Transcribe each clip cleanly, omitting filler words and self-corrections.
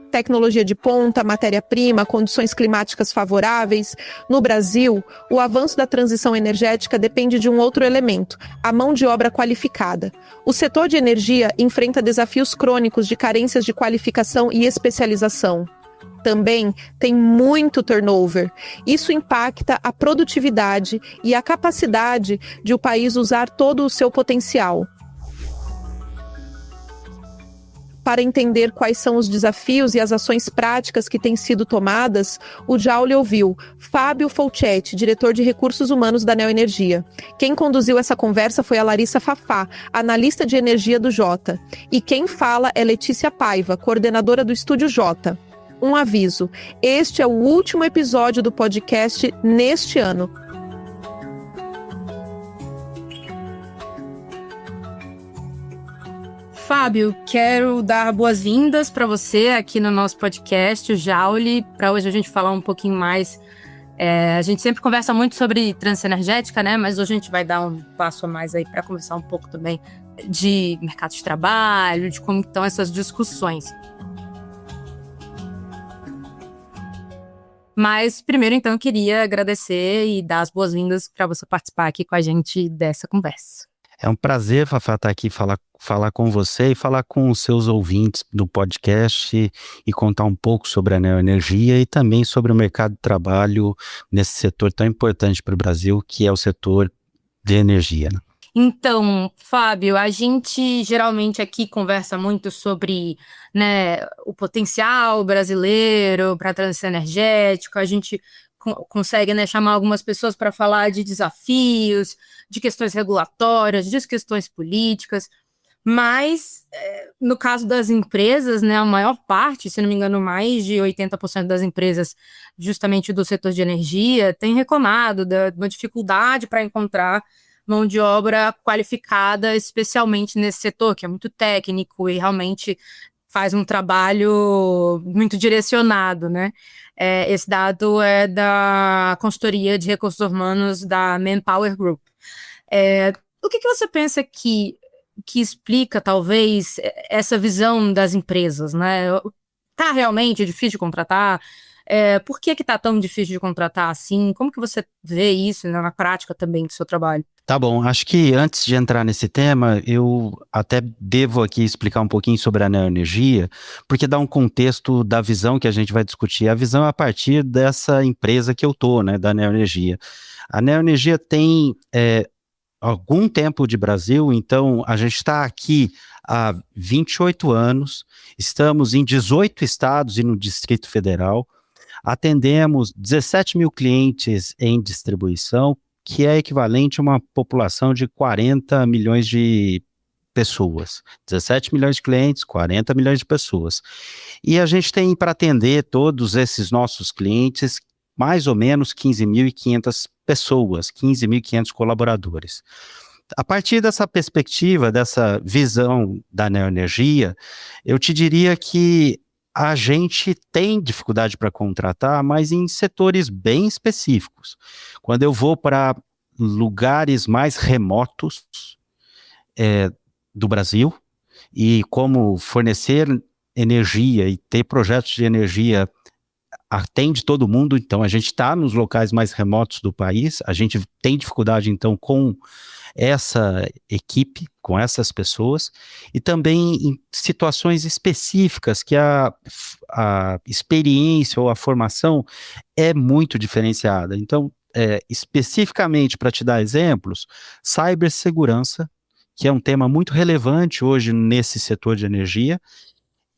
Tecnologia de ponta, matéria-prima, condições climáticas favoráveis. No Brasil, o avanço da transição energética depende de um outro elemento, a mão de obra qualificada. O setor de energia enfrenta desafios crônicos de carências de qualificação e especialização. Também tem muito turnover. Isso impacta a produtividade e a capacidade de o país usar todo o seu potencial. Para entender quais são os desafios e as ações práticas que têm sido tomadas, o Joule ouviu Fábio Folchetti, diretor de Recursos Humanos da Neoenergia. Quem conduziu essa conversa foi a Larissa Fafá, analista de energia do Jota. E quem fala é Letícia Paiva, coordenadora do Estúdio Jota. Um aviso, este é o último episódio do podcast neste ano. Fábio, quero dar boas-vindas para você aqui no nosso podcast, o Joule, para hoje a gente falar um pouquinho mais. A gente sempre conversa muito sobre transição energética, né? Mas hoje a gente vai dar um passo a mais aí para conversar um pouco também de mercado de trabalho, de como estão essas discussões. Mas primeiro, então, eu queria agradecer e dar as boas-vindas para você participar aqui com a gente dessa conversa. É um prazer, Fafá, estar aqui falar com você e falar com os seus ouvintes do podcast e contar um pouco sobre a Neoenergia e também sobre o mercado de trabalho nesse setor tão importante para o Brasil, que é o setor de energia, né? Então, Fábio, a gente geralmente aqui conversa muito sobre, né, o potencial brasileiro para a transição energética, a gente consegue, né, chamar algumas pessoas para falar de desafios, de questões regulatórias, de questões políticas, mas no caso das empresas, né, a maior parte, se não me engano, mais de 80% das empresas justamente do setor de energia tem reclamado de uma dificuldade para encontrar mão de obra qualificada, especialmente nesse setor, que é muito técnico e realmente faz um trabalho muito direcionado, né? Esse dado é da consultoria de recursos humanos da Manpower Group. O que você pensa que explica, talvez, essa visão das empresas, né? Tá realmente difícil de contratar? Por que tá tão difícil de contratar assim? Como que você vê isso, né, na prática também do seu trabalho? Tá bom, acho que antes de entrar nesse tema, eu até devo aqui explicar um pouquinho sobre a Neoenergia, porque dá um contexto da visão que a gente vai discutir. A visão é a partir dessa empresa que eu tô, né, da Neoenergia. A Neoenergia tem algum tempo de Brasil, então a gente está aqui há 28 anos, estamos em 18 estados e no Distrito Federal, atendemos 17 mil clientes em distribuição, que é equivalente a uma população de 40 milhões de pessoas. 17 milhões de clientes, 40 milhões de pessoas. E a gente tem para atender todos esses nossos clientes mais ou menos 15.500 pessoas, 15.500 colaboradores. A partir dessa perspectiva, dessa visão da Neoenergia, eu te diria que a gente tem dificuldade para contratar, mas em setores bem específicos. Quando eu vou para lugares mais remotos do Brasil, e como fornecer energia e ter projetos de energia atende todo mundo, então a gente está nos locais mais remotos do país, a gente tem dificuldade então com essa equipe, com essas pessoas, e também em situações específicas que a experiência ou a formação é muito diferenciada. Então, especificamente para te dar exemplos, cibersegurança, que é um tema muito relevante hoje nesse setor de energia,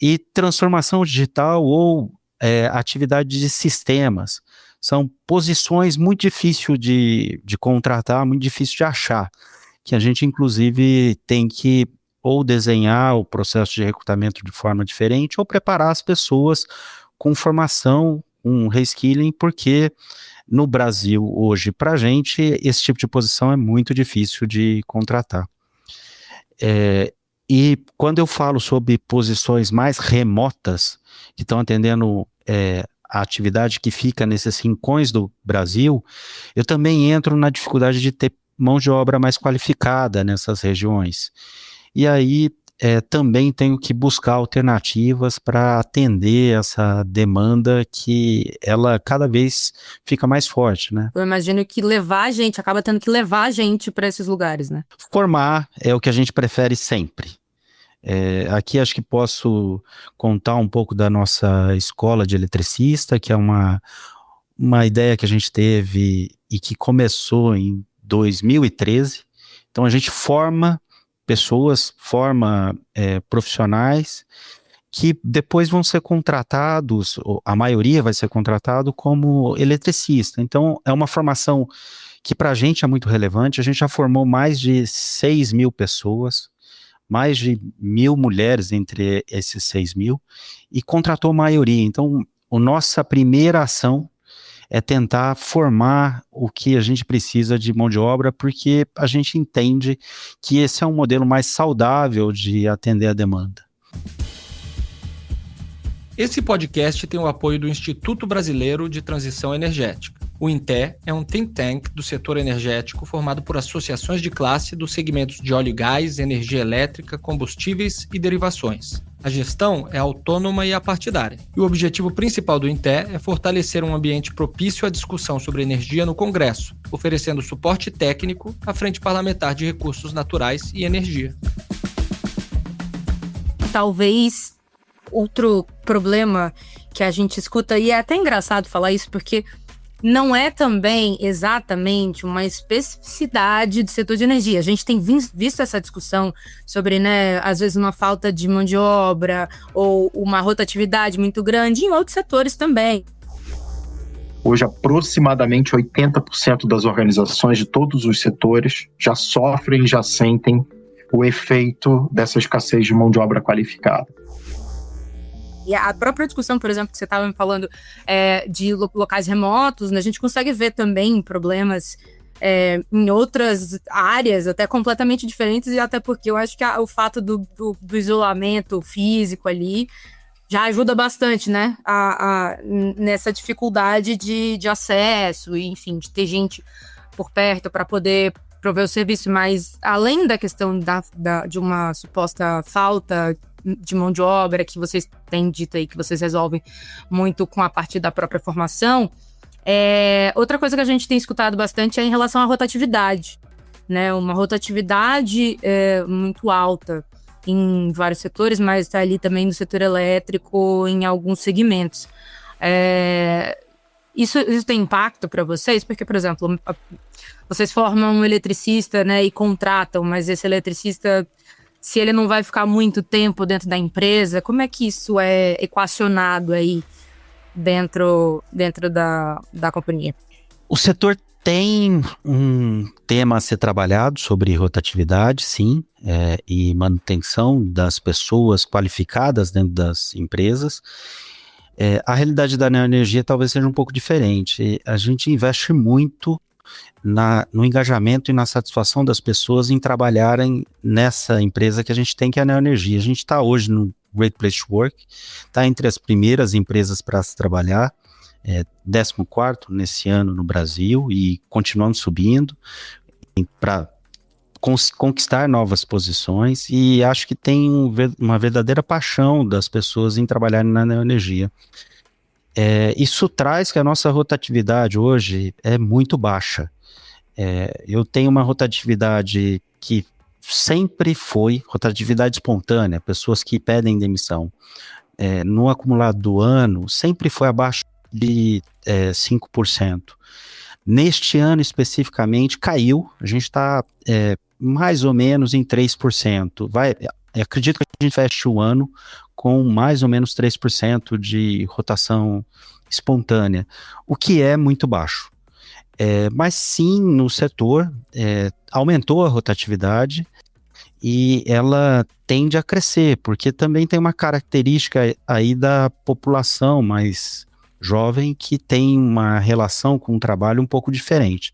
e transformação digital ou atividade de sistemas. São posições muito difíceis de contratar, muito difíceis de achar, que a gente, inclusive, tem que ou desenhar o processo de recrutamento de forma diferente ou preparar as pessoas com formação, um reskilling, porque no Brasil, hoje, para a gente, esse tipo de posição é muito difícil de contratar. E quando eu falo sobre posições mais remotas, que estão atendendo a atividade que fica nesses rincões do Brasil, eu também entro na dificuldade de ter mão de obra mais qualificada nessas regiões. e aí também tenho que buscar alternativas para atender essa demanda que ela cada vez fica mais forte, né? Eu imagino que acaba tendo que levar a gente para esses lugares, né? Formar é o que a gente prefere sempre. Aqui acho que posso contar um pouco da nossa escola de eletricista, que é uma ideia que a gente teve e que começou em 2013. Então a gente forma pessoas, forma profissionais que depois vão ser contratados, a maioria vai ser contratado como eletricista. Então é uma formação que para a gente é muito relevante. A gente já formou mais de 6.000 pessoas, mais de 1.000 mulheres entre esses 6.000, e contratou a maioria. Então, a nossa primeira ação é tentar formar o que a gente precisa de mão de obra, porque a gente entende que esse é um modelo mais saudável de atender a demanda. Esse podcast tem o apoio do Instituto Brasileiro de Transição Energética. O INTE é um think tank do setor energético formado por associações de classe dos segmentos de óleo e gás, energia elétrica, combustíveis e derivações. A gestão é autônoma e apartidária. E o objetivo principal do INTE é fortalecer um ambiente propício à discussão sobre energia no Congresso, oferecendo suporte técnico à Frente Parlamentar de Recursos Naturais e Energia. Talvez outro problema que a gente escuta, e é até engraçado falar isso, porque não é também exatamente uma especificidade do setor de energia. A gente tem visto essa discussão sobre, né, às vezes uma falta de mão de obra ou uma rotatividade muito grande em outros setores também. Hoje, aproximadamente 80% das organizações de todos os setores já sofrem, já sentem o efeito dessa escassez de mão de obra qualificada. E a própria discussão, por exemplo, que você estava me falando de locais remotos, né, a gente consegue ver também problemas em outras áreas, até completamente diferentes, e até porque eu acho que o fato do isolamento físico ali já ajuda bastante, né, nessa dificuldade de acesso, e, enfim, de ter gente por perto para poder prover o serviço. Mas além da questão de uma suposta falta de mão de obra, que vocês têm dito aí que vocês resolvem muito com a partir da própria formação, outra coisa que a gente tem escutado bastante é em relação à rotatividade, né? Uma rotatividade muito alta em vários setores, mas está ali também no setor elétrico, em alguns segmentos. Isso tem impacto para vocês? Porque, por exemplo, vocês formam um eletricista, né, e contratam, mas esse eletricista, se ele não vai ficar muito tempo dentro da empresa, como é que isso é equacionado aí dentro da companhia? O setor tem um tema a ser trabalhado sobre rotatividade, sim, e manutenção das pessoas qualificadas dentro das empresas. A realidade da neoenergia talvez seja um pouco diferente. A gente investe muito no engajamento e na satisfação das pessoas em trabalharem nessa empresa que a gente tem, que é a neoenergia. A gente está hoje no Great Place to Work, está entre as primeiras empresas para se trabalhar, 14º nesse ano no Brasil, e continuando subindo para conquistar novas posições, e acho que tem uma verdadeira paixão das pessoas em trabalharem na neoenergia. Isso traz que a nossa rotatividade hoje é muito baixa. Eu tenho uma rotatividade que sempre foi rotatividade espontânea, pessoas que pedem demissão. No acumulado do ano, sempre foi abaixo de 5%. Neste ano especificamente caiu, a gente está mais ou menos em 3%. Acredito que a gente feche o ano com mais ou menos 3% de rotação espontânea, o que é muito baixo. Mas sim, no setor aumentou a rotatividade e ela tende a crescer, porque também tem uma característica aí da população mais jovem que tem uma relação com o trabalho um pouco diferente.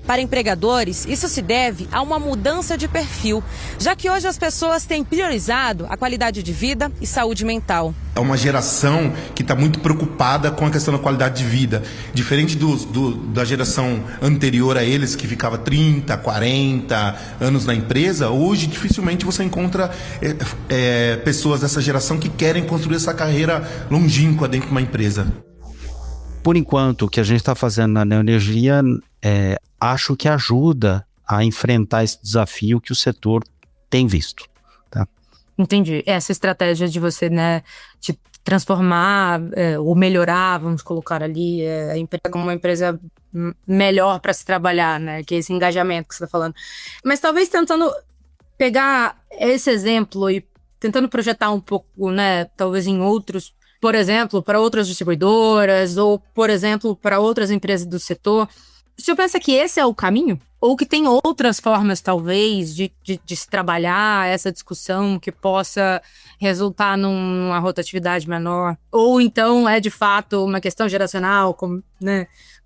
Para empregadores, isso se deve a uma mudança de perfil, já que hoje as pessoas têm priorizado a qualidade de vida e saúde mental. É uma geração que está muito preocupada com a questão da qualidade de vida. Diferente da geração anterior a eles, que ficava 30, 40 anos na empresa, hoje dificilmente você encontra pessoas dessa geração que querem construir essa carreira longínqua dentro de uma empresa. Por enquanto, o que a gente está fazendo na Neoenergia, acho que ajuda a enfrentar esse desafio que o setor tem visto. Tá? Entendi. Essa estratégia de você, né, de transformar ou melhorar, vamos colocar ali, a empresa como uma empresa melhor para se trabalhar, né, que é esse engajamento que você está falando. Mas talvez tentando pegar esse exemplo e tentando projetar um pouco, né, talvez em outros, por exemplo, para outras distribuidoras ou, por exemplo, para outras empresas do setor. O senhor pensa que esse é o caminho? Ou que tem outras formas, talvez, de se trabalhar essa discussão que possa resultar numa rotatividade menor? Ou então é, de fato, uma questão geracional, como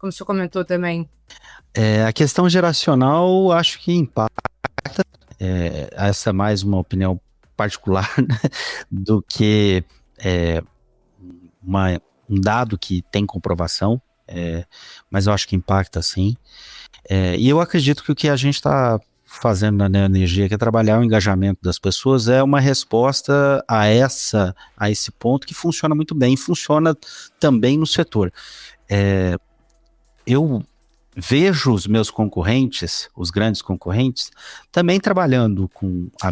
o senhor comentou também? A questão geracional, acho que impacta. Essa é mais uma opinião particular, né, do que um dado que tem comprovação. Mas eu acho que impacta sim. E eu acredito que o que a gente está fazendo na Neoenergia, que é trabalhar o engajamento das pessoas, é uma resposta a esse ponto que funciona muito bem, funciona também no setor. Eu vejo os meus concorrentes, os grandes concorrentes, também trabalhando com a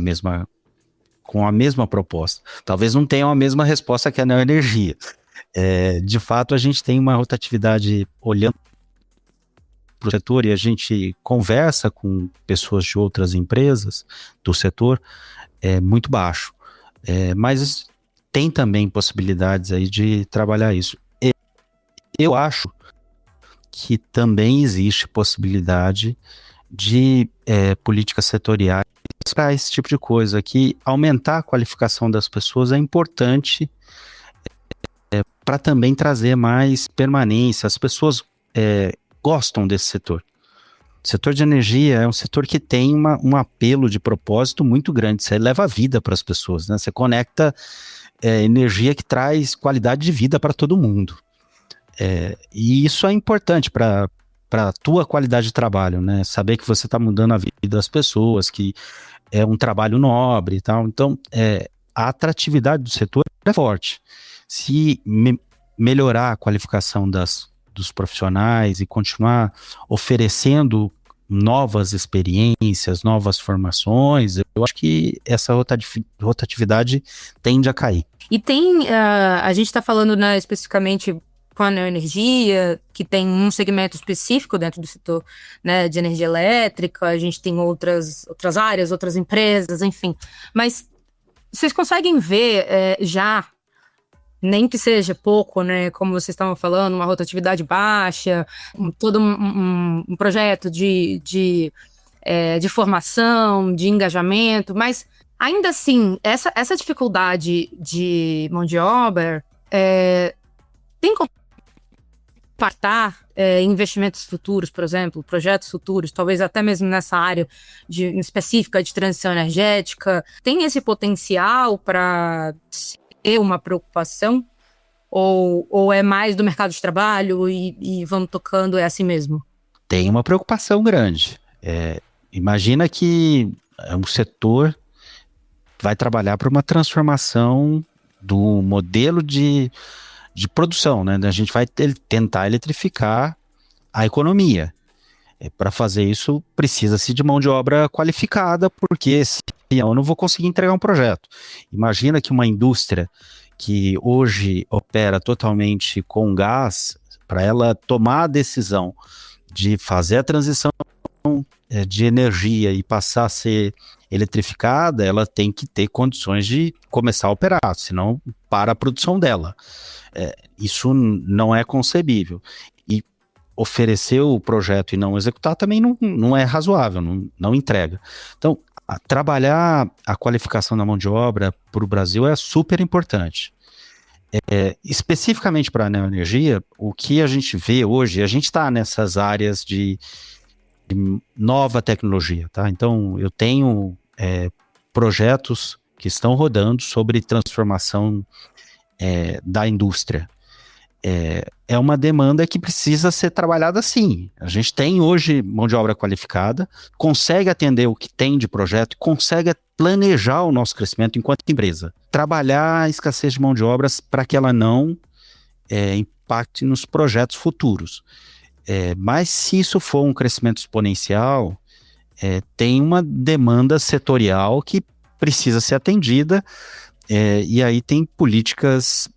mesma proposta. Talvez não tenham a mesma resposta que a Neoenergia. De fato, a gente tem uma rotatividade olhando para o setor e a gente conversa com pessoas de outras empresas do setor, muito baixo. Mas tem também possibilidades aí de trabalhar isso. Eu acho que também existe possibilidade de políticas setoriais para esse tipo de coisa, que aumentar a qualificação das pessoas é importante para também trazer mais permanência. As pessoas gostam desse setor. O setor de energia é um setor que tem um apelo de propósito muito grande. Você leva a vida para as pessoas, né? Você conecta energia que traz qualidade de vida para todo mundo. E isso é importante para a tua qualidade de trabalho, né? Saber que você está mudando a vida das pessoas, que é um trabalho nobre e tal. Então, a atratividade do setor é forte. Se melhorar a qualificação dos profissionais e continuar oferecendo novas experiências, novas formações, eu acho que essa rotatividade tende a cair. E a gente está falando, né, especificamente com a Neoenergia, que tem um segmento específico dentro do setor, né, de energia elétrica, a gente tem outras áreas, outras empresas, enfim. Mas vocês conseguem ver já, nem que seja pouco, né, como vocês estavam falando, uma rotatividade baixa, todo um projeto de formação, de engajamento, mas ainda assim, essa dificuldade de mão de obra tem como impactar investimentos futuros, por exemplo, projetos futuros, talvez até mesmo nessa área específica de transição energética, tem esse potencial para ser uma preocupação? Ou é mais do mercado de trabalho e vamos tocando, é assim mesmo? Tem uma preocupação grande. Imagina que um setor vai trabalhar para uma transformação do modelo de produção, né? A gente vai tentar eletrificar a economia. Para fazer isso, precisa-se de mão de obra qualificada, porque senão eu não vou conseguir entregar um projeto. Imagina que uma indústria que hoje opera totalmente com gás, para ela tomar a decisão de fazer a transição de energia e passar a ser eletrificada, ela tem que ter condições de começar a operar, senão para a produção dela. Isso não é concebível. E oferecer o projeto e não executar também não é razoável, não entrega. Então, trabalhar a qualificação da mão de obra para o Brasil é super importante. Especificamente para a Neoenergia, o que a gente vê hoje, a gente está nessas áreas de nova tecnologia, tá? Então, eu tenho projetos que estão rodando sobre transformação da indústria. É uma demanda que precisa ser trabalhada sim. A gente tem hoje mão de obra qualificada, consegue atender o que tem de projeto, consegue planejar o nosso crescimento enquanto empresa. Trabalhar a escassez de mão de obras para que ela não impacte nos projetos futuros. Mas se isso for um crescimento exponencial, tem uma demanda setorial que precisa ser atendida, e aí tem políticas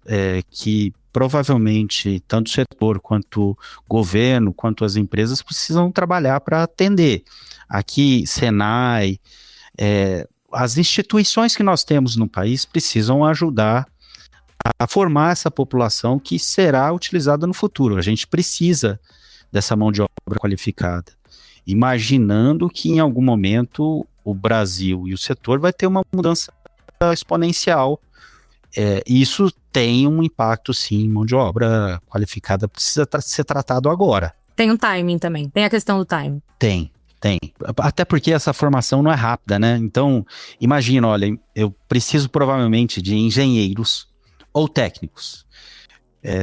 que provavelmente tanto o setor quanto o governo, quanto as empresas precisam trabalhar para atender. Aqui, Senai, as instituições que nós temos no país precisam ajudar a formar essa população que será utilizada no futuro. A gente precisa dessa mão de obra qualificada, imaginando que em algum momento o Brasil e o setor vai ter uma mudança exponencial. Isso tem um impacto, sim, mão de obra qualificada precisa ser tratado agora. Tem um timing também, tem a questão do timing. Tem. Até porque essa formação não é rápida, né? Então, imagina, olha, eu preciso provavelmente de engenheiros ou técnicos.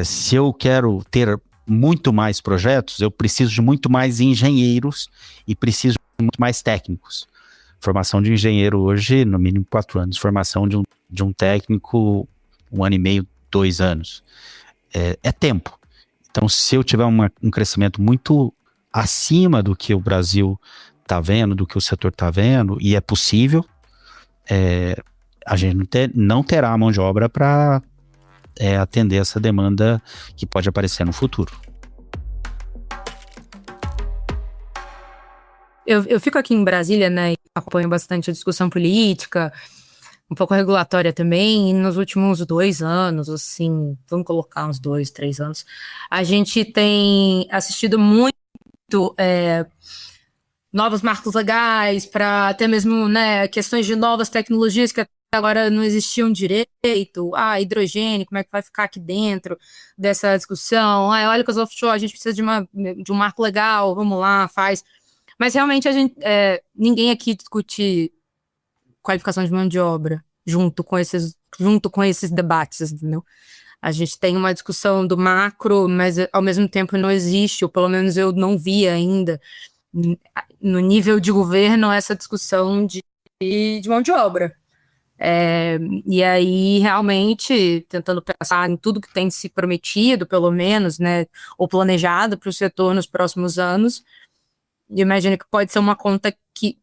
Se eu quero ter muito mais projetos, eu preciso de muito mais engenheiros e preciso de muito mais técnicos. Formação de engenheiro hoje, no mínimo 4 anos. Formação de um técnico, 1 ano e meio, 2 anos. É tempo. Então, se eu tiver um crescimento muito acima do que o Brasil está vendo, do que o setor está vendo, e é possível, a gente não terá mão de obra para atender essa demanda que pode aparecer no futuro. Eu fico aqui em Brasília, né, e acompanho bastante a discussão política, um pouco regulatória também, e nos últimos 2 anos, assim, vamos colocar uns 2, 3 anos, a gente tem assistido muito novos marcos legais para até mesmo, né, questões de novas tecnologias que até agora não existiam direito, hidrogênio, como é que vai ficar aqui dentro dessa discussão, olha que os offshore, a gente precisa de um marco legal, vamos lá, faz. Mas realmente ninguém aqui discute qualificação de mão de obra junto com esses debates, entendeu? A gente tem uma discussão do macro, mas ao mesmo tempo não existe, ou pelo menos eu não vi ainda, no nível de governo, essa discussão de mão de obra. E aí, realmente, tentando pensar em tudo que tem se prometido, pelo menos, né, ou planejado para o setor nos próximos anos, eu imagino que pode ser uma conta que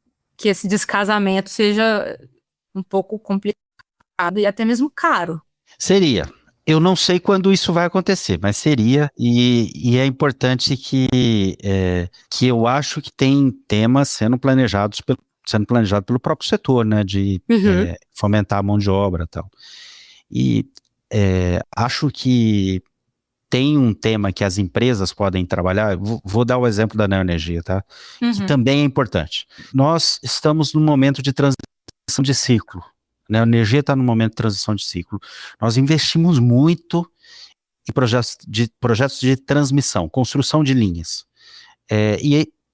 esse descasamento seja um pouco complicado e até mesmo caro. Seria. Eu não sei quando isso vai acontecer, mas seria, e é importante que eu acho que tem temas sendo planejado pelo próprio setor, né, de fomentar a mão de obra e tal. E acho que tem um tema que as empresas podem trabalhar, vou dar o exemplo da neoenergia, tá? Que também é importante. Nós estamos num momento de transição de ciclo. A energia está no momento de transição de ciclo. Nós investimos muito em projetos de transmissão, construção de linhas.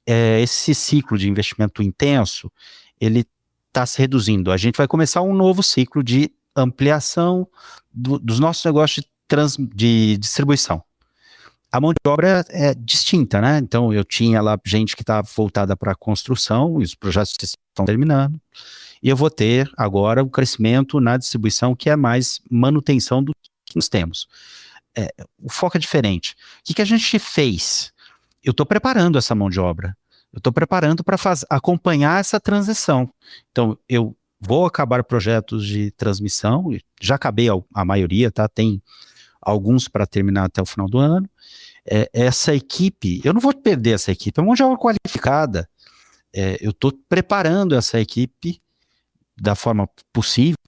Esse ciclo de investimento intenso, ele está se reduzindo. A gente vai começar um novo ciclo de ampliação dos nossos negócios de distribuição. A mão de obra é distinta, né? Então, eu tinha lá gente que está voltada para a construção, e os projetos estão terminando, e eu vou ter agora o crescimento na distribuição, que é mais manutenção do que nós temos. O foco é diferente. O que a gente fez? Eu estou preparando essa mão de obra. Eu estou preparando para acompanhar essa transição. Então, eu vou acabar projetos de transmissão, já acabei a maioria, tá? Tem alguns para terminar até o final do ano. Essa equipe, eu não vou perder essa equipe, é uma mão de obra qualificada. Eu estou preparando essa equipe da forma possível,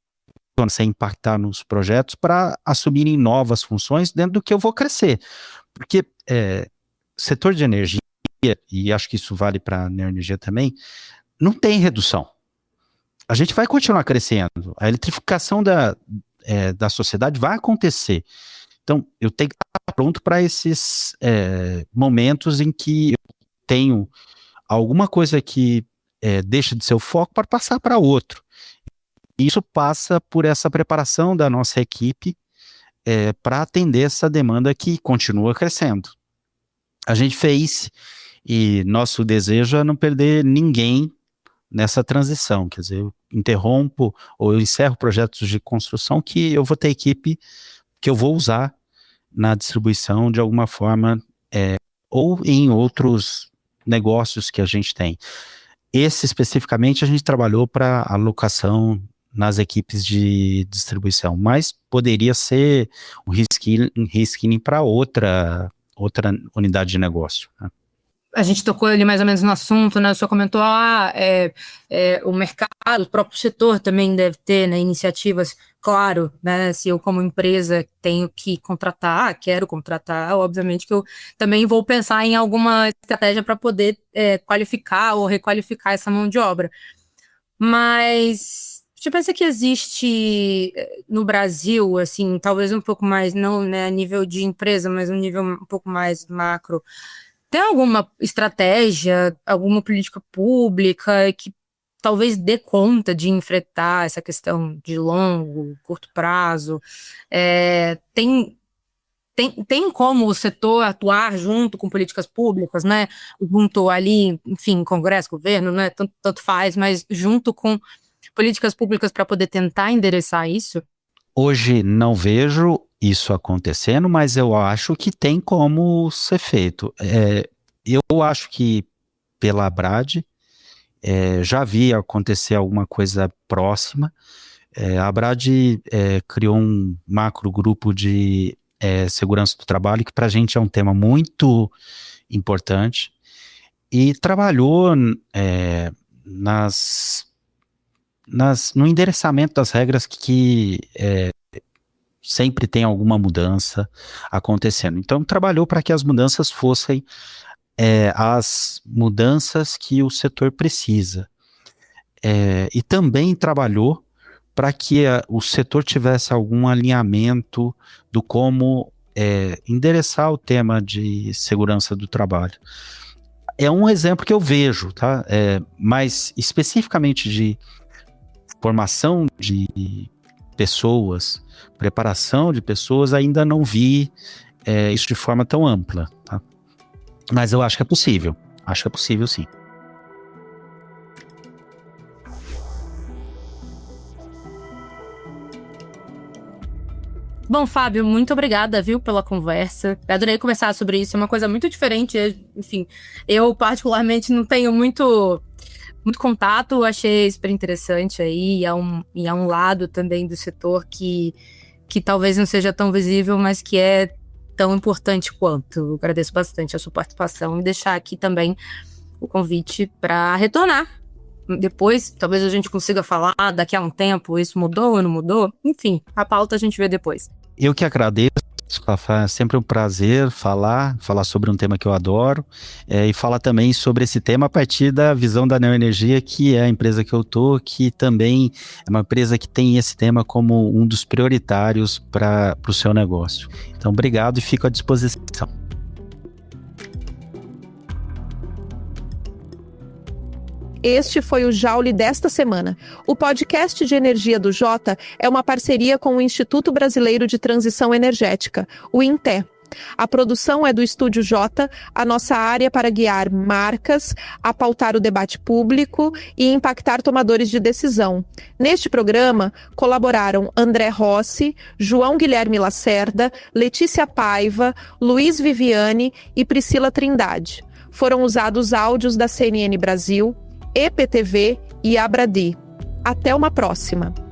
sem impactar nos projetos, para assumirem novas funções dentro do que eu vou crescer. Porque setor de energia, e acho que isso vale para a neoenergia também, não tem redução. A gente vai continuar crescendo. A eletrificação da sociedade vai acontecer. Então, eu tenho que estar pronto para esses momentos em que eu tenho alguma coisa que deixa de ser o foco para passar para outro. Isso passa por essa preparação da nossa equipe para atender essa demanda que continua crescendo. A gente fez, e nosso desejo é não perder ninguém nessa transição, quer dizer, eu interrompo ou eu encerro projetos de construção que eu vou ter equipe que eu vou usar na distribuição de alguma forma, ou em outros negócios que a gente tem. Esse especificamente a gente trabalhou para alocação nas equipes de distribuição, mas poderia ser um reskilling para outra unidade de negócio, né? A gente tocou ali mais ou menos no assunto, né? O senhor comentou, o mercado, o próprio setor também deve ter, né, iniciativas, claro, né? Se eu como empresa tenho que contratar, quero contratar, obviamente que eu também vou pensar em alguma estratégia para poder qualificar ou requalificar essa mão de obra. Mas você pensa que existe no Brasil, assim, talvez um pouco mais, não, né, a nível de empresa, mas um nível um pouco mais macro, tem alguma estratégia, alguma política pública que talvez dê conta de enfrentar essa questão de longo, curto prazo? Tem como o setor atuar junto com políticas públicas, né? Junto ali, enfim, Congresso, governo, né? Tanto faz, mas junto com políticas públicas para poder tentar endereçar isso? Hoje não vejo isso acontecendo, mas eu acho que tem como ser feito. Eu acho que pela Abrad já vi acontecer alguma coisa próxima. A Abrad criou um macro grupo de segurança do trabalho, que para a gente é um tema muito importante, e trabalhou no endereçamento das regras que sempre tem alguma mudança acontecendo. Então, trabalhou para que as mudanças fossem as mudanças que o setor precisa. E também trabalhou para que o setor tivesse algum alinhamento do como endereçar o tema de segurança do trabalho. É um exemplo que eu vejo, tá? Mas especificamente de formação de pessoas, preparação de pessoas, ainda não vi isso de forma tão ampla, tá? Mas eu acho que é possível. Acho que é possível, sim. Bom, Fábio, muito obrigada, viu, pela conversa. Eu adorei conversar sobre isso, é uma coisa muito diferente. Enfim, eu particularmente não tenho muito contato, achei super interessante aí, e é um lado também do setor que talvez não seja tão visível, mas que é tão importante quanto. Eu agradeço bastante a sua participação e deixar aqui também o convite para retornar. Depois, talvez a gente consiga falar daqui a um tempo, isso mudou ou não mudou? Enfim, a pauta a gente vê depois. Eu que agradeço, Fafá, é sempre um prazer falar sobre um tema que eu adoro, e falar também sobre esse tema a partir da visão da Neoenergia, que é a empresa que eu tô, que também é uma empresa que tem esse tema como um dos prioritários para o seu negócio. Então, obrigado e fico à disposição. Este foi o Joule desta semana. O podcast de energia do Jota é uma parceria com o Instituto Brasileiro de Transição Energética, o INTE. A produção é do Estúdio Jota, a nossa área para guiar marcas, a pautar o debate público e impactar tomadores de decisão. Neste programa, colaboraram André Rossi, João Guilherme Lacerda, Letícia Paiva, Luiz Viviane e Priscila Trindade. Foram usados áudios da CNN Brasil, EPTV e Abradi. Até uma próxima!